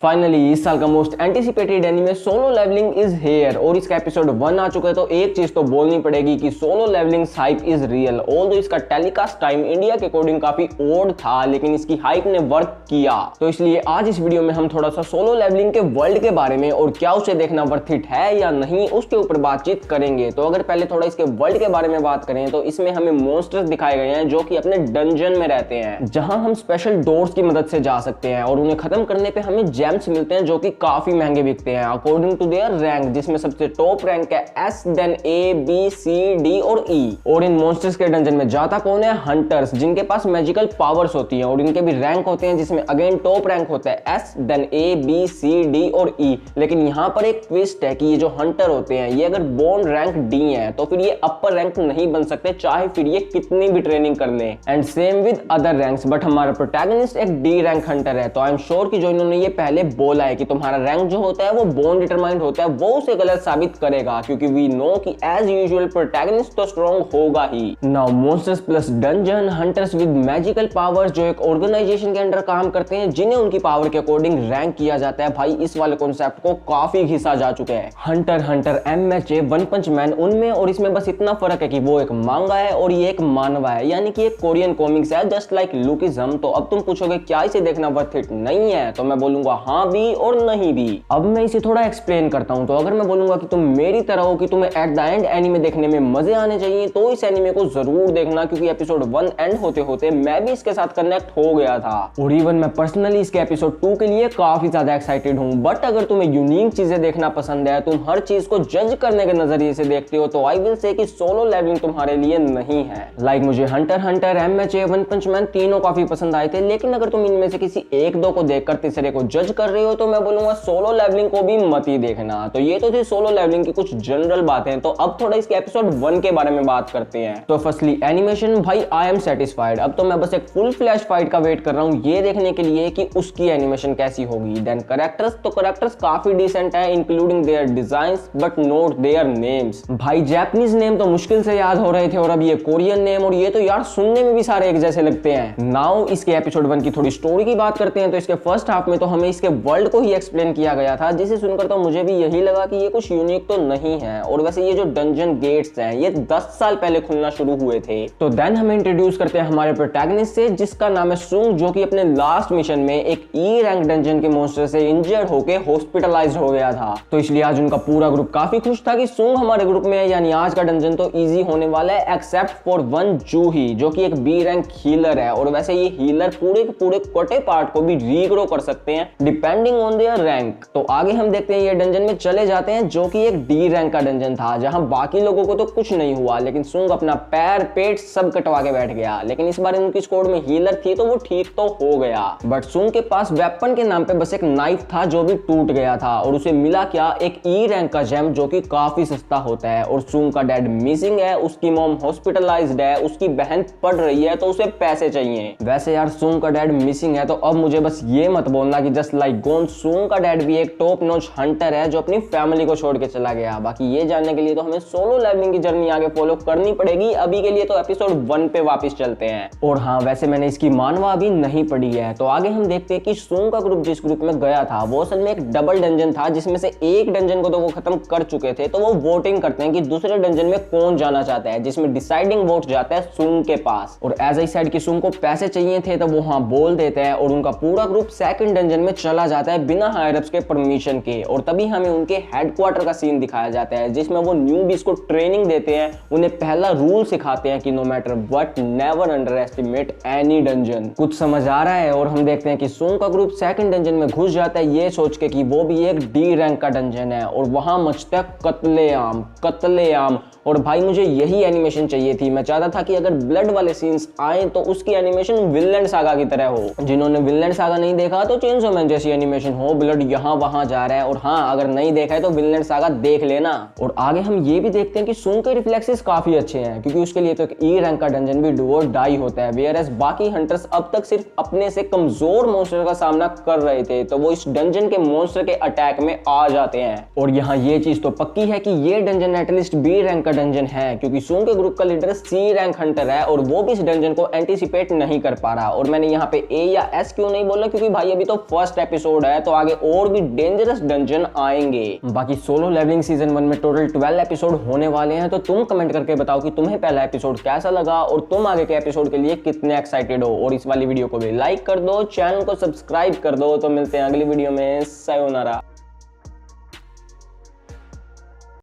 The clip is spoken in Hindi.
फाइनली इस साल का most anticipated anime Solo Leveling is here और इसका एपिसोड 1 आ चुका है। तो एक चीज तो बोलनी पड़ेगी कि Solo Leveling hype is real. Although इसका टेलीकास्ट टाइम इंडिया के अकॉर्डिंग काफी ओड था, लेकिन इसकी हाइप ने वर्क किया। तो इसलिए आज इस वीडियो में हम थोड़ा सा सोलो लेवलिंग के वर्ल्ड के बारे में और क्या उसे देखना वर्थ इट है या नहीं उसके ऊपर बातचीत करेंगे। तो अगर पहले थोड़ा इसके वर्ल्ड के बारे में बात करें तो इसमें हमें मॉन्स्टर्स दिखाए गए हैं जो कि अपने डंजन में रहते हैं, जहां हम स्पेशल डोर्स की मदद से जा सकते हैं और उन्हें खत्म करने पे हमें जेम्स मिलते हैं जो कि काफी महंगे बिकते हैं अकॉर्डिंग टू देयर रैंक, जिसमें सबसे टॉप रैंक है एस, देन ए, बी, सी, डी और ई। और इन मॉन्स्टर्स के डंजन में जाता कौन है? हंटर्स, जिनके पास मैजिकल पावर्स होती हैं और इनके भी रैंक होते हैं, जिसमें अगेन टॉप रैंक होता है एस, देन ए, बी, सी, डी और ई। लेकिन यहाँ पर एक ट्विस्ट है कि ये जो हंटर होते हैं ये अगर बोर्न रैंक डी है तो फिर ये अपर रैंक नहीं बन सकते, चाहे फिर ये कितनी भी ट्रेनिंग कर ले। And same with other ranks, but हमारा प्रोटैगनिस्ट एक डी रैंक हंटर है। तो आई एम श्योर कि जो इन्होंने ये पहले बोला है कि तुम्हारा रैंक जो होता है वो बोर्न डिटरमाइंड होता है, वो उसे गलत साबित करेगा, क्योंकि वी नो कि एज यूजुअल प्रोटैगनिस्ट तो स्ट्रॉन्ग होगा ही। Now monsters plus dungeon hunters with magical powers जो एक ऑर्गेनाइजेशन के अंडर काम करते हैं, जिन्हें उनकी पावर के अकॉर्डिंग रैंक किया जाता है। भाई इस वाले कॉन्सेप्ट को काफी घिसा जा चुका है। हंटर हंटर, एमएचए, वन पंच मैन, उनमें और इसमें बस इतना फर्क है कि वो एक मांगा है और ये एक मानवा है, यानी कि एक कोरियन कॉमिक्स है जस्ट लाइक लुकिज्म। तो अब तुम पूछोगे क्या इसे देखना वर्थ इट नहीं है, तो मैं बोलूंगा हाँ भी और नहीं भी। अब मैं इसे थोड़ा एक्सप्लेन करता हूं। तो अगर मैं बोलूंगा कि तुम मेरी तरह हो कि तुम्हें एट द एंड एनीमे देखने में मजे आने चाहिए, तो इस एनीमे को जरूर देखना, क्योंकि एपिसोड 1 एंड होते होते मैं भी इसके साथ कनेक्ट हो गया था और इवन मैं पर्सनली इसके एपिसोड 2 के लिए काफी ज्यादा एक्साइटेड हूं। बट अगर तुम्हें यूनिक चीजें देखना पसंद है, तुम हर चीज को जज करने के नजरिए से देखते हो, तो आई विल से कि सोलो लेवलिंग तुम्हारे लिए नहीं है। लाइक मुझे हंटर हंटर, एमएचए, वन पंच मैन तीनों काफी पसंद आए थे, लेकिन अगर तुम इनमें से किसी एक दो को देखकर तीसरे को जज कर रहे हो तो मैं बोलूंगा सोलो लेवलिंग को भी मत ही देखना। तो ये तो थी सोलो लेवलिंग की कुछ जनरल बातें। तो अब थोड़ा इसके एपिसोड 1 के बारे में बात करते हैं। तो फर्स्टली एनिमेशन, भाई आई एम सेटिस्फाइड। अब तो मैं बस एक फुल फ्लैश फाइट का वेट कर रहा हूँ ये देखने के लिए कि उसकी एनिमेशन कैसी होगी। देन कैरेक्टर्स, तो कैरेक्टर्स काफी डिसेंट है including there designs but not their names. भाई जापानीज नेम तो मुश्किल से याद हो रहे थे और अब ये कोरियन नेम, और ये तो यार सुनने में भी सारे एक जैसे लगते हैं। नाउ इसके एपिसोड 1 की थोड़ी स्टोरी की बात करते हैं। तो इसके फर्स्ट हाफ में तो हमें इसके वर्ल्ड को ही एक्सप्लेन किया गया था, जिसे सुनकर तो मुझे भी यही लगा कि ये कुछ यूनिक तो नहीं है। और वैसे ये जो डंजन गेट्स हैं ये 10 साल पहले खुलना शुरू हुए थे। तो देन हमें इंट्रोड्यूस करते हैं हमारे प्रोटैगनिस्ट से, जिसका नाम है सुंग, जो कि अपने लास्ट मिशन में एक ई रैंक डंजन के मॉन्स्टर से इंजर्ड होकर हॉस्पिटलाइज्ड हो गया था। तो इसलिए आज उनका पूरा ग्रुप काफी खुश था कि सुंग हमारे ग्रुप में है, यानी आज का डंजन तो इजी होने वाला है, एक्सेप्ट फॉर वन जूही जो कि एक बी रैंक हीलर है। और वैसे ये हीलर पूरे के पूरे कटे पार्ट को भी रीग्रो कर सकते हैं डिपेंडिंग ऑन देयर रैंक। तो आगे हम देखते हैं ये डंजन में चले जाते हैं, जो कि एक डी रैंक का डंजन था, जहां बाकी लोगों को तो कुछ नहीं हुआ, लेकिन सुंग अपना पैर पेट सब कटवा के बैठ गया। लेकिन इस बार उनकी स्क्वाड में हीलर थी तो वो ठीक तो हो गया, बट सुंग के पास वेपन के नाम पे बस एक नाइफ था जो भी टूट गया था। और उसे मिला क्या? एक ई रैंक का जेम जो कि काफी सस्ता होता है। और सुंग का डैड मिसिंग है, उसकी मॉम हॉस्पिटलाइज्ड है, उसकी बहन पढ़ रही है तो उसे पैसे चाहिए। वैसे यार सुंग का डैड मिसिंग है तो अब मुझे बस ये मत बोलना कि जस्ट लाइक गोन सुंग का डैड भी एक टॉप नॉच हंटर है जो अपनी फैमिली को छोड़ के चला गया। बाकी ये जानने के लिए तो हमें सोलो लेवलिंग की जर्नी आगे फॉलो करनी पड़ेगी। अभी के लिए तो एपिसोड 1 पे वापस चलते हैं। और हाँ, वैसे मैंने इसकी मानवा अभी नहीं पढ़ी है। तो आगे हम देखते हैं कि सुंग का ग्रुप जिस ग्रुप में गया था वो असल में एक डबल डंजन था, जिसमें से एक डंजन को तो वो खत्म कर चुके थे। तो वो वोटिंग करते हैं कि दूसरे डंजन में कौन जाना चाहता है, जिसमें डिसाइडिंग वोट जाता है सुंग के पास। और एज आई साइड की सुंग को पैसे चाहिए थे तो वो हाँ बोल देते हैं और उनका पूरा ग्रुप सेकंड डंजन में चला जाता है बिना हायर अप्स के परमिशन के। और तभी हमें उनके हेडक्वार्टर का सीन दिखाया जाता है, जिसमें वो न्यूबीज को ट्रेनिंग देते हैं, उन्हें पहला रूल सिखाते हैं कि no matter what never underestimate any dungeon. कुछ समझ आ रहा है? और हम देखते हैं कि सुंग का ग्रुप सेकंड डंजन में घुस जाता है ये सोच के कि वो भी एक डी रैंक का डंजन है, और वहां मचता है कत्लेआम कत्लेआम। और भाई मुझे यही एनिमेशन चाहिए थी। मैं चाहता था कि अगर ब्लड वाले सीन्स आए तो उसकी एनिमेशन विनलैंड सागा की तरह हो। जिन्होंने विनलैंड सागा नहीं देखा तो चेनसो मैन जैसी एनिमेशन हो, ब्लड यहाँ वहां जा रहा है। और हाँ, अगर नहीं देखा है तो विनलैंड सागा देख लेना। और आगे हम ये भी देखते हैं कि सुंग के रिफ्लेक्सेस काफी अच्छे हैं, क्योंकि उसके लिए तो एक ई रैंक का डंजन भी डू और डाई होता है, वेयरएज बाकी हंटर्स अब तक सिर्फ अपने से कमजोर मॉन्स्टर का सामना कर रहे थे, तो वो इस डंजन के मॉन्स्टर के अटैक में आ जाते हैं। और यहाँ ये चीज तो पक्की है कि ये डंजन एटलीस्ट बी रैंक का डंजन है, क्योंकि सुंग के ग्रुप का लीडर सी रैंक हंटर है और वो भी इस डंजन को एंटीसिपेट नहीं कर पा रहा। और मैंने यहाँ पे ए या एस क्यों नहीं बोला, क्योंकि भाई अभी तो फर्स्ट एपिसोड है तो आगे और भी डेंजरस डंजन आएंगे। बाकी सोलो लेवलिंग सीजन 1 में टोटल 12 एपिसोड होने वाले हैं, तो तुम कमेंट करके बताओ कि तुम्हें पहला एपिसोड कैसा लगा और तुम आगे के एपिसोड के लिए कितने एक्साइटेड हो। और इस वाली वीडियो को भी लाइक कर दो, चैनल को सब्सक्राइब कर दो। तो मिलते हैं अगली वीडियो में। सायोनारा।